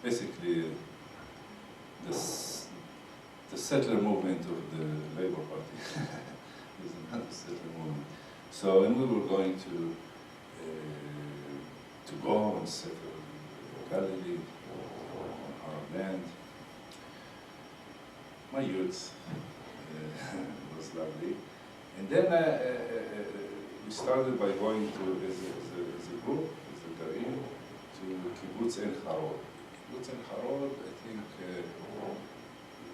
basically the settler movement of the Labour Party. It's another settler movement. So, and we were going to go and settle Galilee on our land. My youth was lovely. And then we started by going to, as a group, as a Garim, to Kibbutz El Harod. Kibbutz El Harod, I think you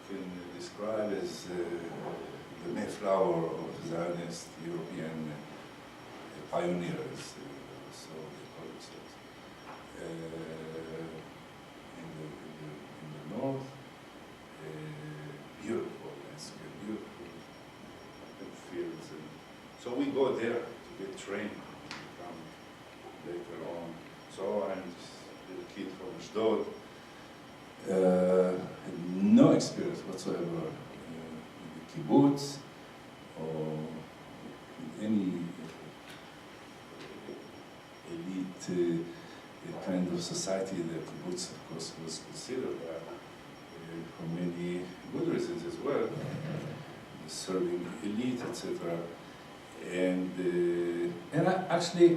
can describe as the Mayflower of Zionist European pioneers, so they call themselves. In the north, beautiful landscape, beautiful fields. And so we go there to get trained to come later on. So I'm just a little kid from Ashdod. Had no experience whatsoever in the kibbutz or in any elite kind of society. The kibbutz, of course, was considered for many good reasons as well, serving elite, etc. And actually,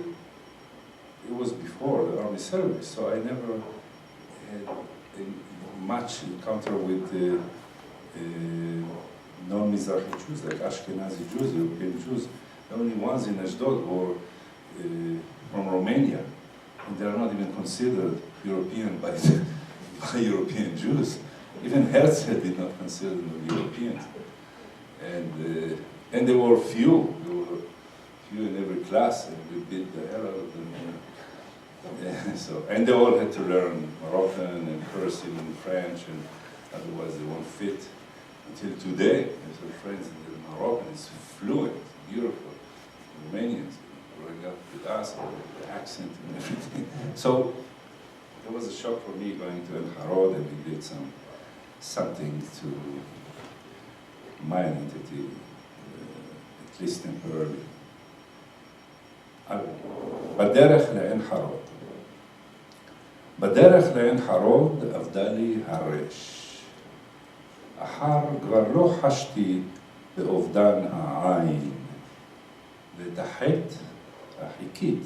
it was before the army service, so I never had much encounter with non-Mizrahi Jews, like Ashkenazi Jews, European Jews. The only ones in Ashdod were from Romania, and they are not even considered European by European Jews. Even Herzl did not consider them Europeans. And there were few. There were few in every class, and we beat the hell out of them. So, and they all had to learn Moroccan and Persian and French, and otherwise they won't fit. Until today, I have friends in Moroccan is fluent, beautiful. Romanians growing up with us, with the accent and everything. So it was a shock for me going to El Harod, and we did something to my identity, at least temporarily. בדרך לעין חרוד. בדרך לעין חרוד עבדה לי הרש. אחר כבר לא חשתי באובדן העין, ואת החטא החיכית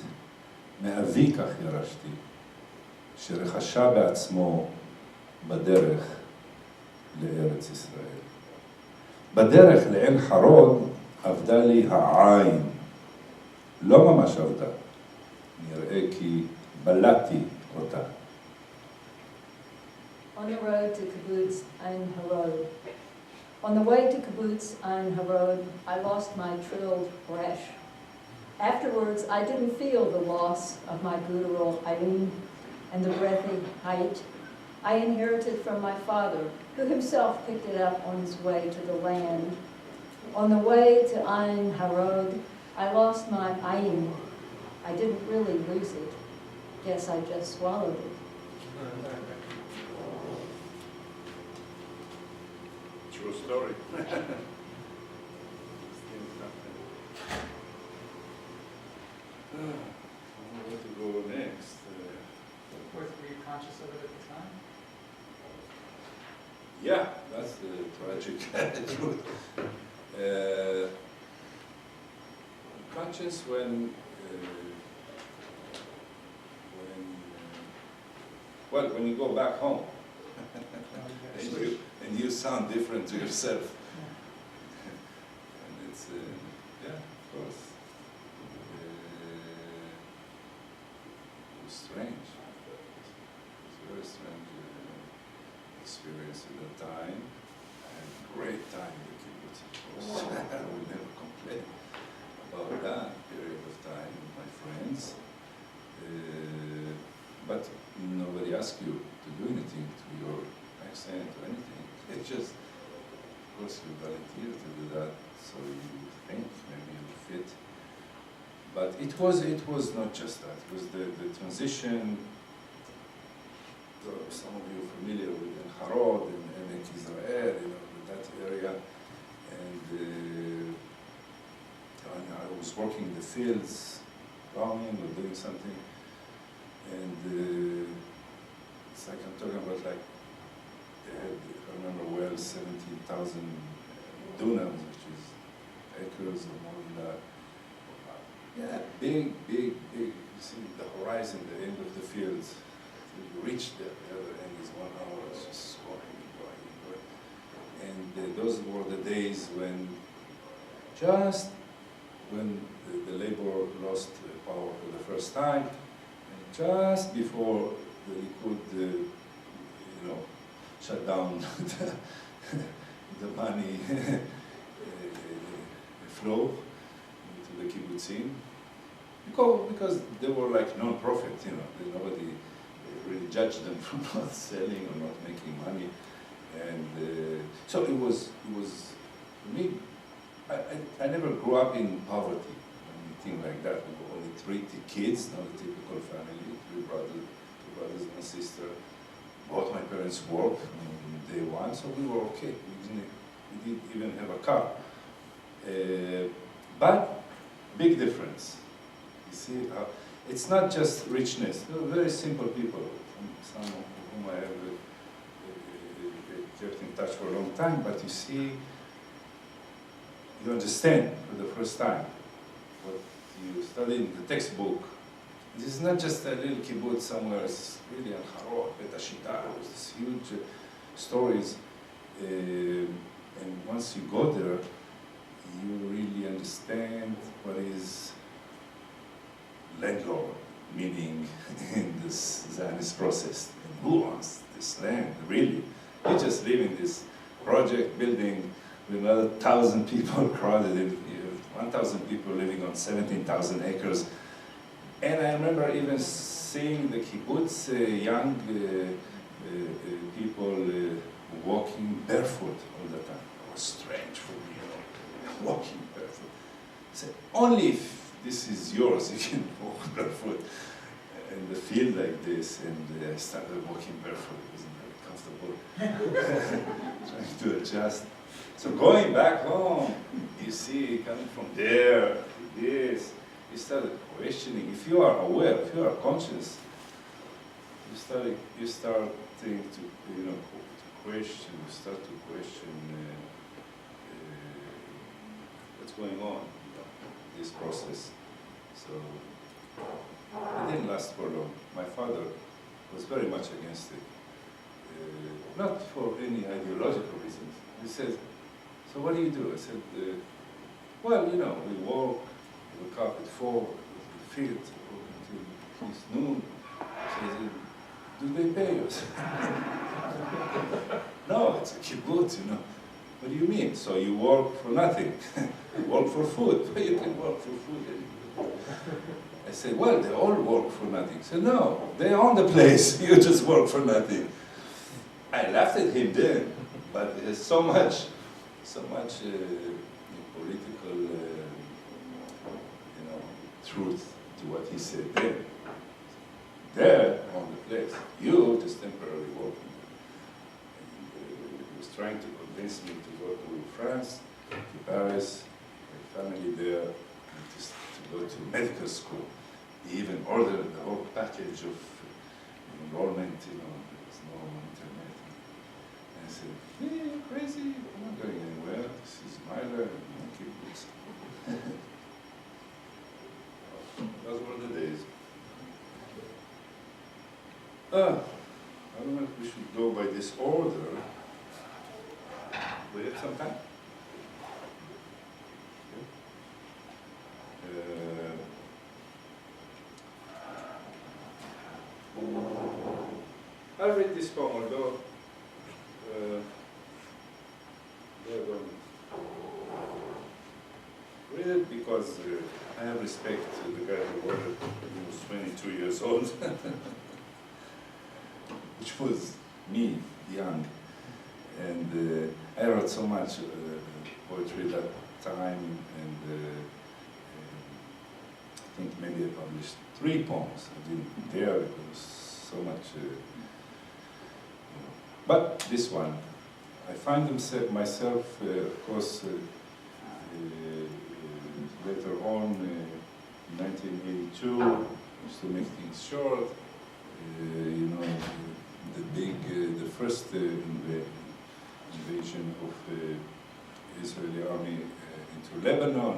מאבי כך ירשתי, שרכשה בעצמו בדרך לארץ ישראל. בדרך לעין חרוד עבדה לי העין, לא ממש עבדה, נראה כי בלעתי אותה. On the road to Kibbutz Ein Harod. On the way to Kibbutz Ein Harod, I lost my trilled resh. Afterwards, I didn't feel the loss of my guttural ayin and the breathy height I inherited from my father, who himself picked it up on his way to the land. On the way to Ein Harod, I lost my ayin. I didn't really lose it. Guess I just swallowed it. True story. Where to go next? Were you conscious of it at the time? Yeah, that's the tragic truth. Conscious when you go back home and you sound different to yourself. And it's, yeah, of course, it was strange. It's a very strange experience at that time. I had a great time in the kibbutz, of course. I would never complain about that period of time with my friends. But nobody asks you to do anything to your accent or anything. It's just, of course, you volunteer to do that, so you think maybe you fit. But it was not just that. It was the transition. Some of you are familiar with El Harod and Emek Israel, that area. And I was working in the fields, plowing or doing something. And it's like I'm talking about 17,000 dunams, which is acres or more than that. Yeah, big, big, big. You see the horizon, the end of the fields. You reach the other end is 1 hour, it's just going. And those were the days when, just when the labor lost power for the first time, and just before they could, shut down the money flow to the kibbutzim, because they were like non-profit, nobody really judged them for not selling or not making money. And so it was for me, I never grew up in poverty, anything like that. We were only 3 kids, not a typical family, 2 brothers and a sister. Both my parents worked on day one, so we were okay. We didn't even have a car. But big difference. You see, it's not just richness. They were very simple people, some of whom I have kept in touch for a long time, but you see, you understand for the first time what you study in the textbook. This is not just a little kibbutz somewhere, it's really a Harod, Bet Ashita, these huge stories. And once you go there, you really understand what is landlord, meaning in this Zionist process. And who owns this land, really? You just live in this project building with another 1,000 people crowded in, 1,000 people living on 17,000 acres. And I remember even seeing the kibbutz, young people walking barefoot all the time. It was strange for me, walking barefoot. I said, only if this is yours, you can walk barefoot in the field like this. And I started walking barefoot. It wasn't very comfortable. Trying to adjust. So going back home, you see, coming from there to this, you started questioning. If you are aware, if you are conscious, you start to question. You start to question what's going on, this process. So it didn't last for long. My father was very much against it, not for any ideological reasons. He said, "So what do you do?" I said, "Well, we walk. We wake up at 4, we field until it's noon." So I said, "Do they pay us?" "No, it's a kibbutz, What do you mean? So you work for nothing? You work for food. You can work for food." I said, "Well, they all work for nothing." He said, "No, they own the place. You just work for nothing." I laughed at him then, but there's so much political, truth to what he said then. There, on the place, you just temporarily working. And he was trying to convince me to go to France, to Paris, my family there, and just to go to medical school. He even ordered the whole package of enrollment, there was no internet. And I said, "Hey, you're crazy, I'm not going anywhere. This is Snyder, and kibbutz." Those were the days. I don't know if we should go by this order. We have some time? I'll read this poem, although read it because I have respect to the guy who wrote it. He was 22 years old, which was me, young. And I wrote so much poetry that time, and I think maybe I published 3 poems. I didn't dare, it was so much. But this one, I find myself, of course, later on, in 1982, just to make things short, the first invasion of Israeli army into Lebanon.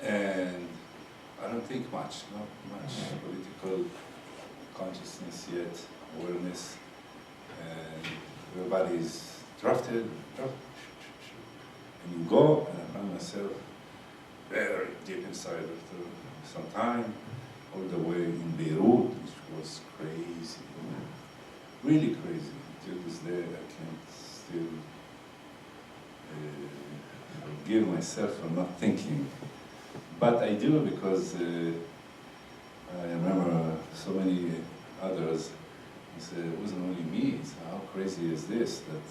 And I don't think not much political consciousness yet, awareness, and everybody's drafted, and you go, and I found myself very deep inside after some time, all the way in Beirut, which was crazy, really crazy. Till this day, I can't still forgive myself for not thinking. But I do because I remember so many others who said it wasn't only me, so how crazy is this that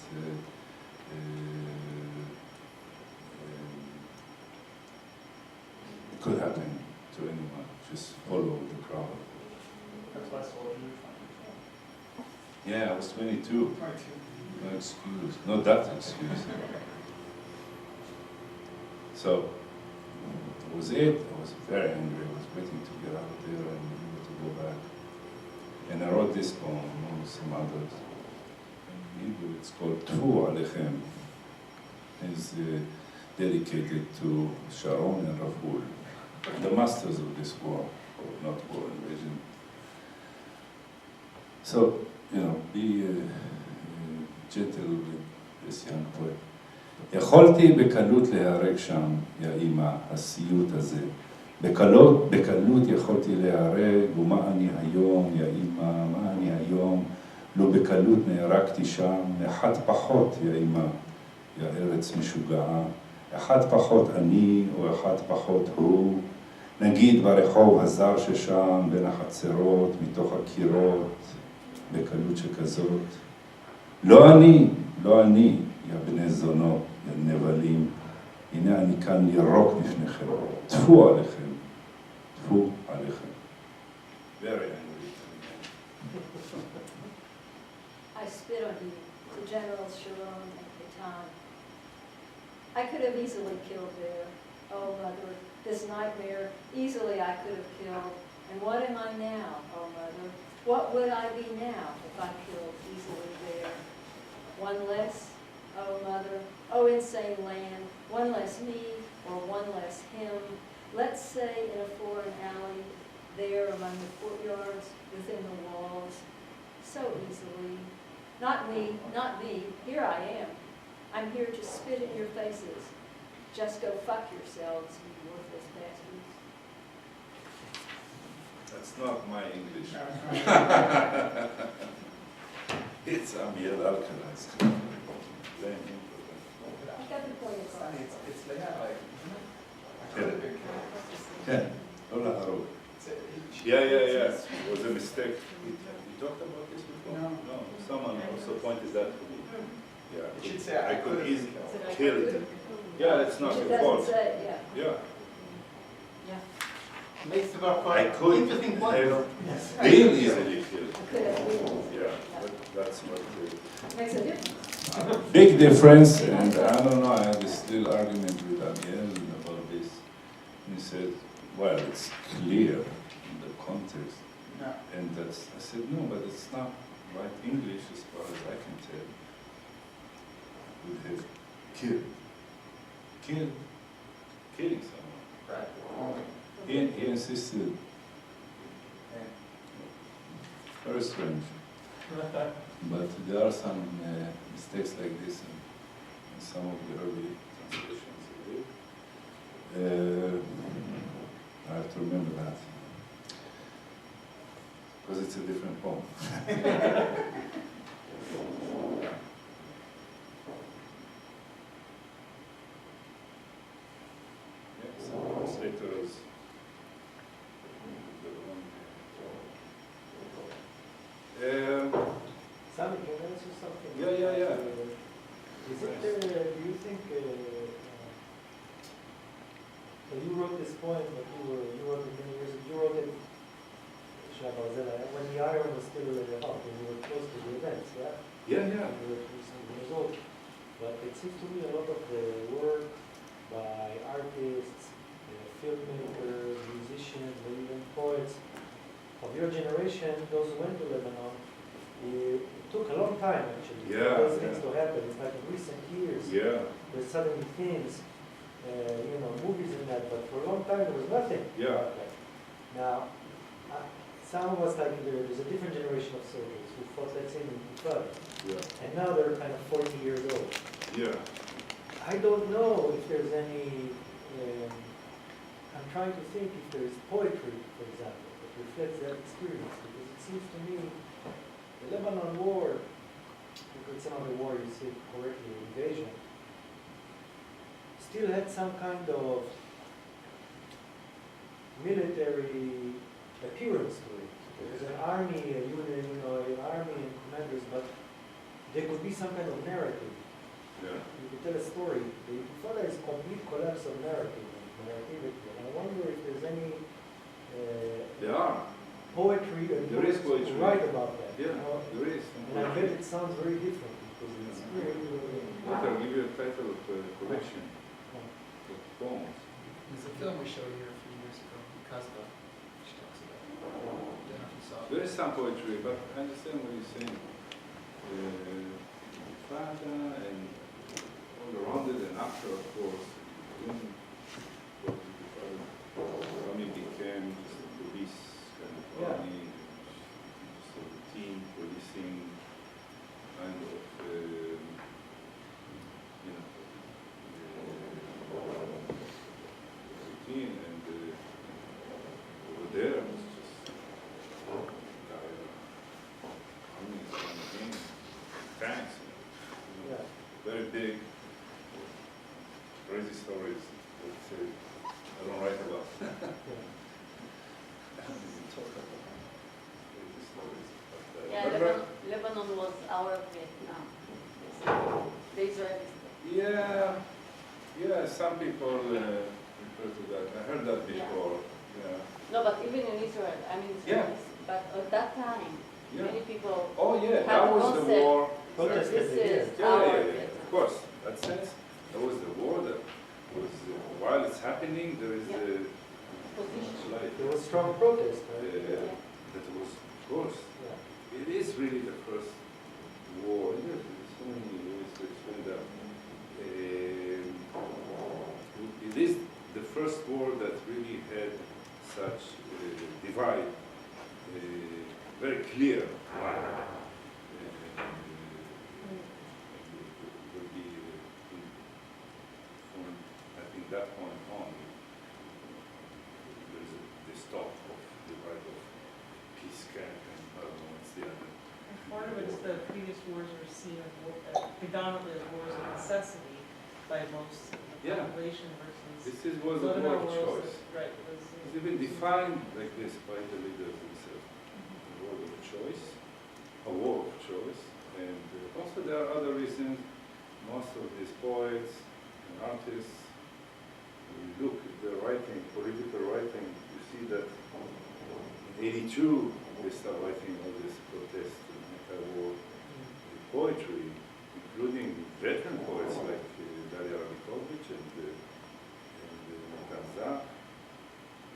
it could happen to anyone, just follow the crowd. That's why I saw you. Yeah, I was 22, 22. no excuse, not that excuse. So, that was it. I was very angry. I was waiting to get out of there and able to go back. And I wrote this poem, along with some others. In Hebrew, it's called Tfu Alechem. It's dedicated to Sharon and Rahul, the masters of this war, or not war, invasion. So, you know, be gentle with this young poet. יכולתי בקלות להיהרג שם, יא אמא, הסיוט הזה. בקלות יכולתי להיהרג, ומה אני היום, יא אמא, מה אני היום? לא בקלות נהרגתי שם, אחד פחות, יא אמא, יא ארץ משוגעה. אחד פחות אני, או אחד פחות הוא. נגיד ברחוב הזר ששם, בין החצרות, מתוך הקירות, בקלות שכזאת. לא אני, יא בני זונות, יא נבלים, הנה אני כאן לירוק בפניכם, טפו עליכם, טפו עליכם. Very angry. I spit on you, to General Sharon at the time. I could have easily killed there. Oh, Mother, this nightmare, easily I could have killed. And what am I now, oh, Mother? What would I be now if I killed easily there? One less, oh, Mother, oh, insane land, one less me or one less him. Let's say in a foreign alley, there among the courtyards, within the walls, so easily. Not me, here I am. I'm here to spit in your faces. Just go fuck yourselves, you worthless bastards. That's not my English. It's Amiel Alcaraz. Very important. You got the point across. It's like, כן, לא להרוג. Yeah. It was a mistake. We talked about this before? No. No, someone also pointed that to me. Yeah. You should say, I could easily kill it. Yeah, it's not It your doesn't fault. say, Yeah. makes the work I quite could interesting point. have Yes. been easily killed. could have been. Yeah, but that's what Makes a difference. big difference, and I don't know, I had this little argument with Amiel about this. And he said, well, it's clear in the context. No. And that's, I said, no, but it's not right English as far as I can tell. Would have killed. Killing someone. Right. He insisted. Very strange. But there are some mistakes like this in some of the early translations. I have to remember that. Because it's a different poem. Some translators. Sami, can I ask you something? Yeah. Is it, do you think, when you wrote this poem, like you wrote it many years ago, you wrote it, when the iron was still hot, when you were close to the events, yeah? Yeah. You were 20 years old. But it seems to me a lot of the work by artists, filmmakers, musicians, and even poets of your generation, those who went to Lebanon, it took a long time actually Yeah, for those things yeah. to happen. It's like in recent years, Yeah, there's suddenly things, movies and that, but for a long time there was nothing. Yeah. about that. Now, some of us, like, there's a different generation of soldiers who fought, let's say, in Intifada, yeah, and now they're kind of 40 years old. yeah. I don't know if there's any, I'm trying to think if there's poetry, for example, that reflects that experience, because it seems to me the Lebanon War, if it's another war, you say it correctly, invasion, still had some kind of military appearance to it. There's an army, a unit, an army and commanders, but there could be some kind of narrative. Yeah. You could tell a story. The Intifada is complete collapse of narrative, narrativity. And I wonder if there's any There are. poetry and There is poets poetry. who write about that. Yeah, there is. And I bet it sounds very different because it's really, But I'll give you a title of collection of poems. There's a film we showed here a few years ago, Kazba, which talks about it. I don't know if you saw it. There is some poetry, but I understand what you're saying. Fata and all around it, and after, of course, Rami became just a police kind of Yeah. army, just a routine policing kind of, routine, and over there was just armies coming in, tanks, yeah. very big, crazy stories that I don't write about. Talk about crazy stories. But, Yeah, Lebanon was our Vietnam. The Israelis. yeah, some people refer to that. I heard that before. Yeah. No, but even in Israel, I mean, Yeah. but at that time, Yeah. many people Oh yeah, Had that a was the concept. war. Protest. this is Yeah, our yeah, yeah, Vietnam. of course. That sense, that was the war that was, while it's happening, there is Yeah. a Position. light. There was strong protest, right? That was, of course, Yeah. it is really the first war. There's so many ways to explain that. It is the first war that really had such divide, very clear line. Will be from, I think, that point on, there is this talk of divide of peace camp and I don't know what's the other. And part of it is the previous wars were seen as predominantly as wars of necessity by most of the Yeah. population versus. This is was a Lebanon war of wars choice. that- Right. It's even defined like this by the leaders themselves. A war of choice, a war of choice. And also there are other reasons. Most of these poets and artists, when you look at the writing, political writing, you see that in '82 they start writing all this protest and anti-war poetry, including veteran poets like Daria Rabikovich and Gaza.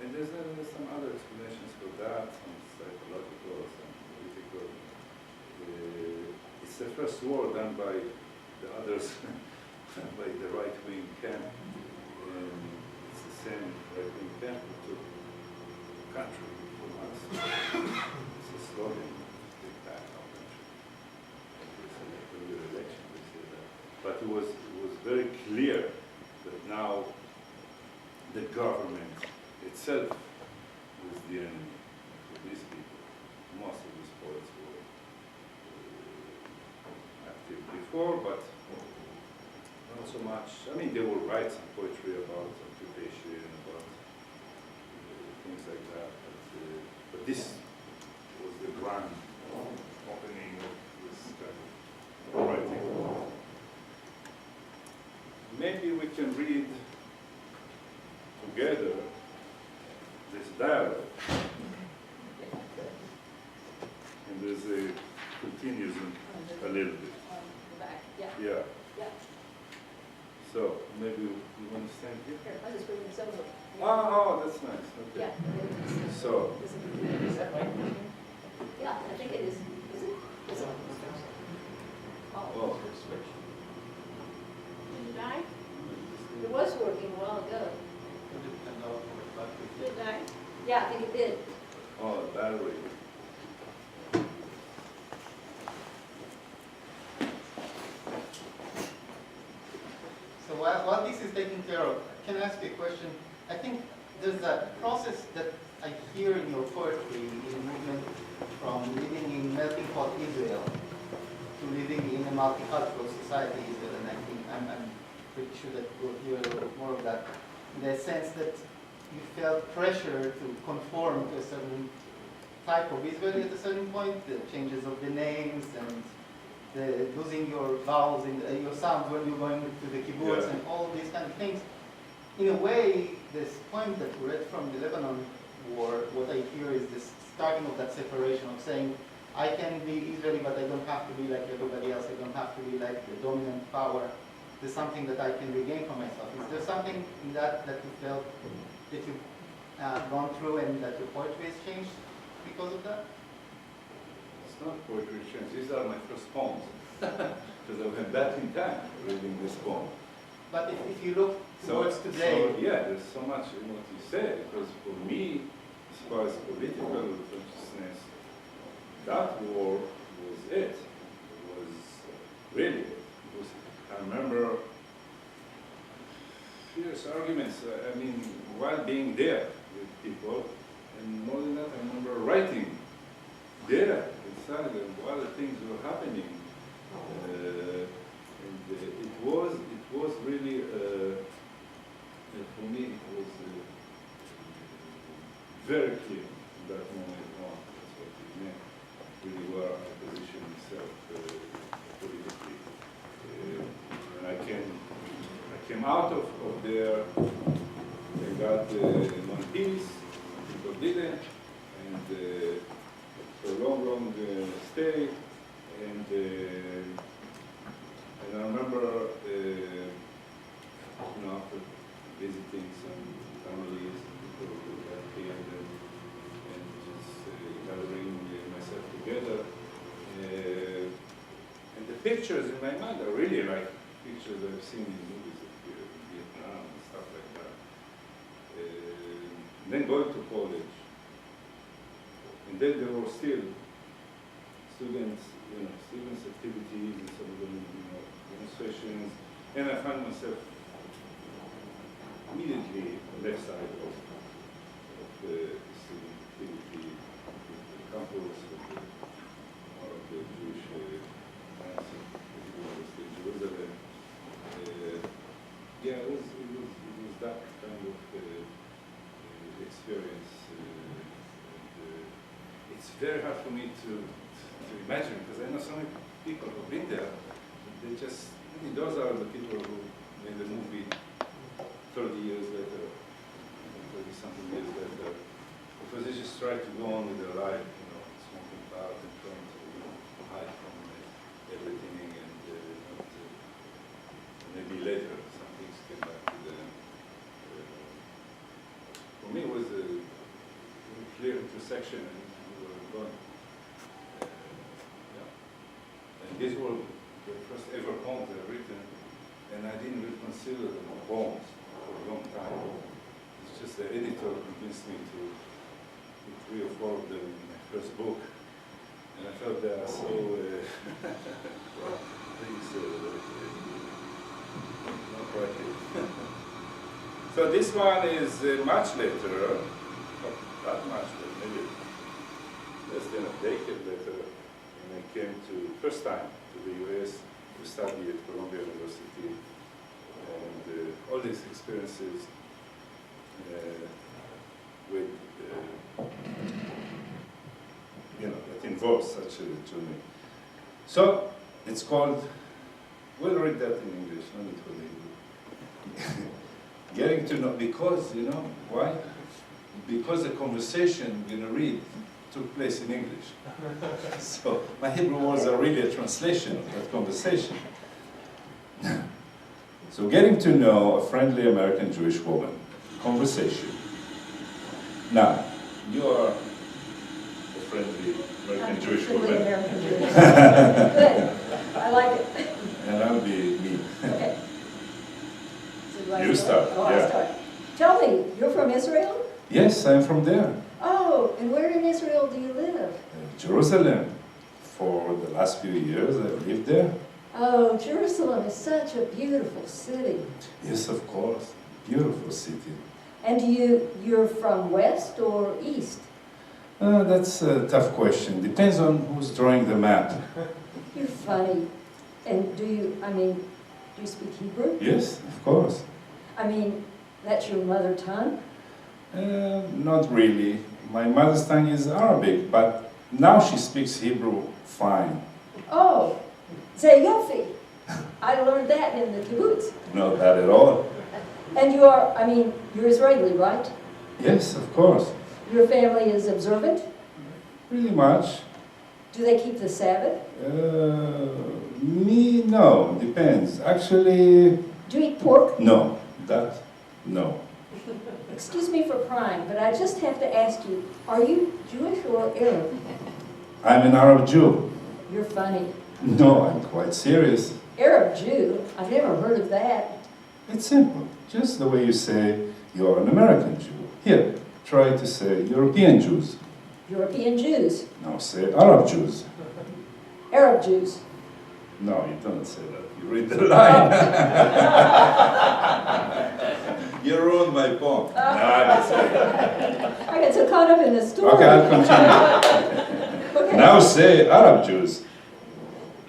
And there's some other explanations for that, some psychological, some political. It's the first war done by the others, by the right-wing camp. And it's the same right-wing camp who took the country from us. It's a slogan, take back our country. It's an earlier election, they say that. But it was very clear that now the government itself was the enemy for these people. Most of these poets were active before, but not so much. I mean, they will write some poetry about occupation, about things like that. But this was the grand opening of this kind of writing. Maybe we can read together this dialogue. And there's a continues a little bit. On the back, yeah. Yeah. Yeah. So maybe you want to stand here? Here, I'll just bring this over. Oh, that's nice. Okay. Yeah. So, Is that right? Yeah, I think it is. Is it? Is it? while this is taken care of, can I ask you a question? I think there's a process that I hear in your poetry in movement from living in melting pot Israel to living in a multicultural society Israel, and I think I'm pretty sure that we'll hear a little more of that, in the sense that you felt pressure to conform to a certain type of Israeli at a certain point, the changes of the names and the losing your vowels in your sounds when you're going to the kibbutz and all these kind of things. In a way, this poem that we read from the Lebanon War, what I hear is this starting of that separation of saying, I can be Israeli, but I don't have to be like everybody else. I don't have to be like the dominant power. There's something that I can regain for myself. Is there something in that that you felt that you've gone through and that your poetry has changed because of that? It's not poetry change. These are my first poems. Because I went back in time reading this poem. But if you look towards today... So, yeah, there's so much in what you said. Because for me, as far as political consciousness, that war was it. It was really it. I remember fierce arguments, I mean, while being there with people, and more than that, I remember writing there inside, and while the things were happening. And it was really, for me, it was very clear in that moment, oh, that's what it meant, really where I positioned myself politically. And I came out of there, I got one piece, people didn't, and for a long stay, and I remember, after visiting some families, people who got here, and just gathering myself together, and the pictures in my mind are really like pictures I've seen in movies of Vietnam and stuff like that. And then going to college, and then there were still students activities, and some of them, demonstrations, and I found myself immediately on the left side of the student activity, the campus, of the Jewish University in Jerusalem. Yeah, it was that kind of experience. It's very hard for me to imagine, because I know so many people who've been there. They just, those are the people who made the movie 30 years later, 30-something years later, because they just try to go on with their life, smoking pot and trying to hide from everything, and maybe later some things came back to them. For me, it was a clear intersection, and we were going. And these were the first ever poems I've written, and I didn't really consider them poems for a long time. It's just the editor convinced me to put 3 or 4 of them in my first book, and I felt they are so not quite it. So this one is much later, not that much, but maybe less than a decade later, when I came first time to the US to study at Columbia University, and all these experiences with, that involves such a journey. So it's called, we'll read that in English, not in Hebrew. Getting to know, because, why? Because the conversation we're going to read took place in English. So my Hebrew words are really a translation of that conversation. So getting to know a friendly American Jewish woman. Conversation. Now, you are a friendly American Jewish woman. American Jewish. Good. I like it. And I'll be me. Okay. So do I You start, Oh, yeah. I start. Tell me, you're from Israel? Yes, I'm from there. Oh, and where in Israel do you live? Jerusalem. For the last few years, I've lived there. Oh, Jerusalem is such a beautiful city. Yes, of course. Beautiful city. And you're from west or east? That's a tough question. Depends on who's drawing the map. You're funny. And do you speak Hebrew? Yes, of course. I mean, that's your mother tongue? Not really. My mother's tongue is Arabic, but now she speaks Hebrew fine. Oh, Zay Yofi. I learned that in the kibbutz. Not bad at all. And you're Israeli, right? Yes, of course. Your family is observant? Pretty much. Do they keep the Sabbath? Me, no. Depends. Actually, Do you eat pork? no. That, no. Excuse me for prying, but I just have to ask you, are you Jewish or Arab? I'm an Arab Jew. You're funny. No, I'm quite serious. Arab Jew? I've never heard of that. It's simple. Just the way you say you're an American Jew. Here, try to say European Jews. European Jews. Now say Arab Jews. Arab Jews. No, you don't say that. You read the line. You ruined my poem. No, I'm just kidding. I get so caught up in the story. Okay, I'll continue. Okay. Now say Arab Jews.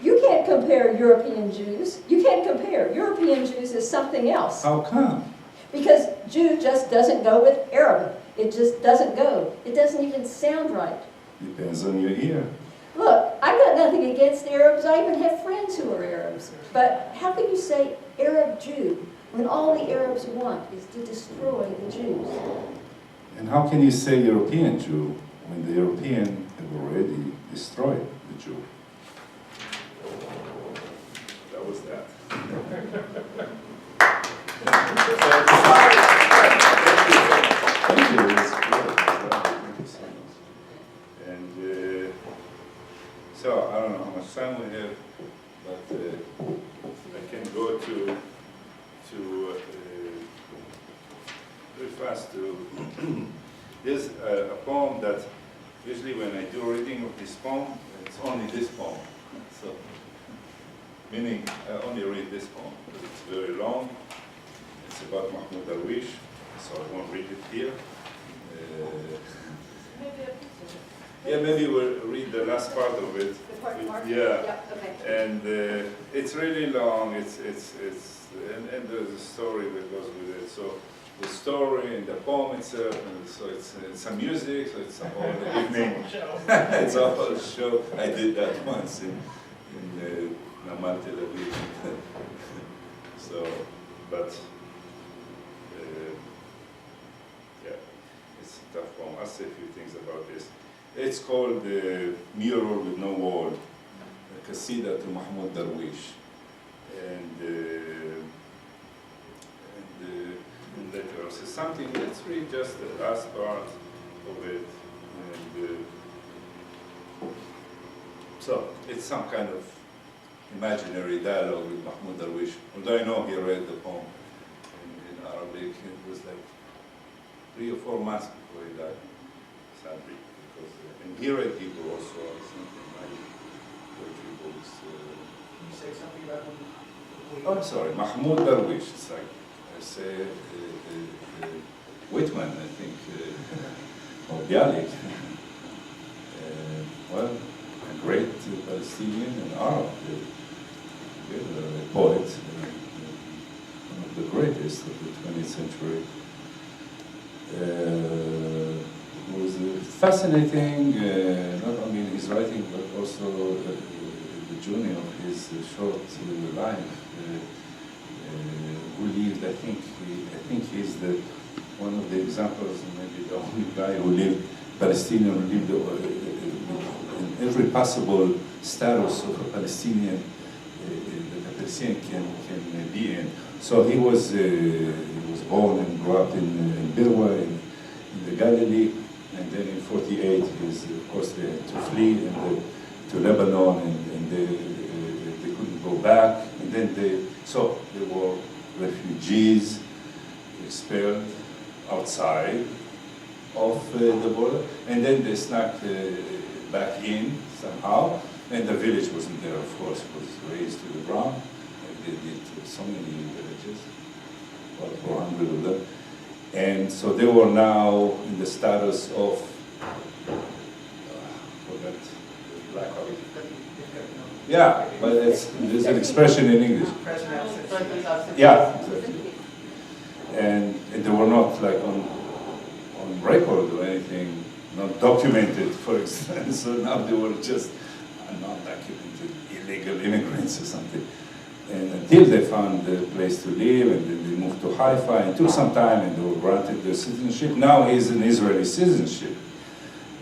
You can't compare European Jews. You can't compare. European Jews is something else. How come? Because Jew just doesn't go with Arab. It just doesn't go. It doesn't even sound right. Depends on your ear. Look, I've got nothing against Arabs. I even have friends who are Arabs. But how can you say Arab Jew when all the Arabs want is to destroy the Jews? And how can you say European Jew when the European have already destroyed the Jew? That was that. Thank you. It's good. Thank you so much. And so I don't know how much time we have, but I can go to very fast to. There's a poem that usually when I do reading of this poem, it's only this poem. So, meaning I only read this poem because it's very long. It's about Mahmoud Darwish, so I won't read it here. Yeah, maybe we'll read the last part of it. The part mark? Yeah. Yep, okay. And it's really long. And there's a story that goes with it. So the story and the poem itself, and so it's some music, so it's a whole evening. It's a whole show. I did that once in Namal Tel Aviv. So, but yeah, it's a tough poem. I'll say a few things about this. It's called Mural with No Wall, a Qasida to Mahmoud Darwish. And later also something, let's read just the last part of it. And so it's some kind of imaginary dialogue with Mahmoud Darwish. Although I know he read the poem in Arabic, it was like 3 or 4 months before he died, sadly. And he read Hebrew also, something like poetry books. Can you say something about who? Oh, I'm sorry, Mahmoud Darwish. It's like I say Whitman, I think, or Bialik. Well, a great Palestinian and Arab poet, one of the greatest of the 20th century. It was fascinating, not only in his writing, but also the journey of his short life. Who lived, I think he's one of the examples, maybe the only guy who lived, Palestinian, who lived in every possible status of a Palestinian that a Palestinian can be in. So he was born and grew up in Birwa, in the Galilee. And then in '48, of course, they had to flee to Lebanon, and they couldn't go back. And then they were refugees expelled outside of the border, and then they snuck back in somehow. And the village wasn't there, of course, it was raised to the ground. And they did so many villages, about 400 of them. And so they were now in the status of, forgot, black. Yeah, but there's an expression in English. Yeah, exactly. And they were not like on record or anything, not documented, for instance. So now they were just non-documented illegal immigrants or something. And until they found a place to live, and then they moved to Haifa, and it took some time, and they were granted their citizenship. Now he's an Israeli citizenship.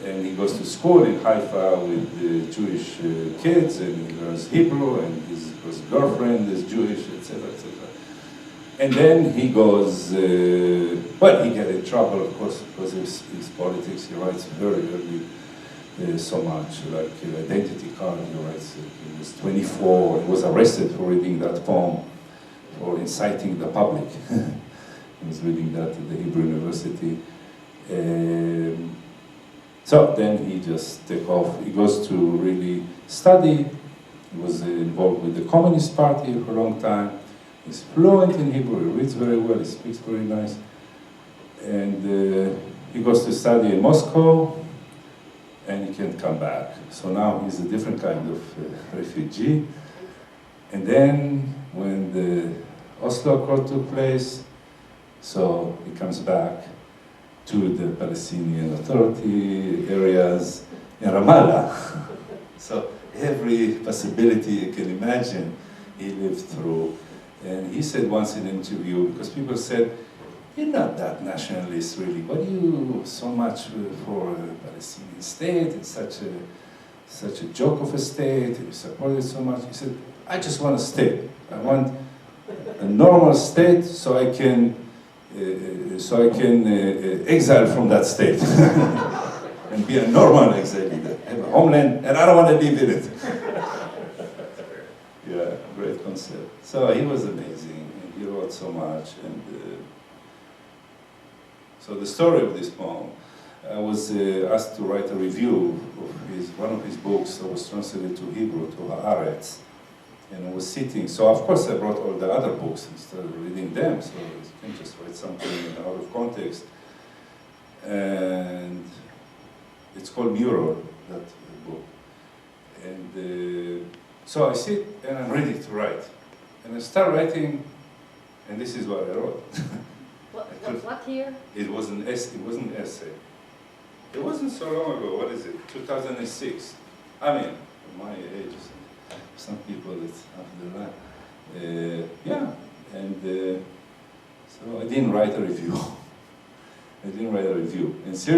And he goes to school in Haifa with the Jewish kids, and he learns Hebrew, and his girlfriend is Jewish, etc., etc. And then he goes, well, he gets in trouble, of course, because of his politics. He writes very early so much, like identity card, he writes, he was 24, he was arrested for reading that poem, for inciting the public. He was reading that at the Hebrew University. So then he just takes off. He goes to really study. He was involved with the Communist Party for a long time. He's fluent in Hebrew, he reads very well, he speaks very nice. And he goes to study in Moscow, and he can't come back. So now he's a different kind of refugee. And then when the Oslo Accord took place, so he comes back to the Palestinian Authority areas in Ramallah. So every possibility you can imagine, he lived through. And he said once in an interview, because people said, you're not that nationalist really, what do you so much for a Palestinian state? It's such a joke of a state, you support it so much. He said, I just want a state. I want a normal state so I can exile from that state and be a normal exile, have a homeland, and I don't want to live in it. Yeah, great concept. So he was amazing, and he wrote so much. And so the story of this poem, I was asked to write a review of one of his books that was translated to Hebrew, to Haaretz. And I was sitting, so of course I brought all the other books and started reading them, so you can just write something out of context. And it's called Mural, that book. And so I sit and I'm ready to write. And I start writing, and this is what I wrote. What year? It was an essay. It wasn't an essay. It wasn't so long ago. What is it? 2006. I mean, my age. Some people, it's after that. Yeah, and so I didn't write a review. I didn't write a review. And seriously,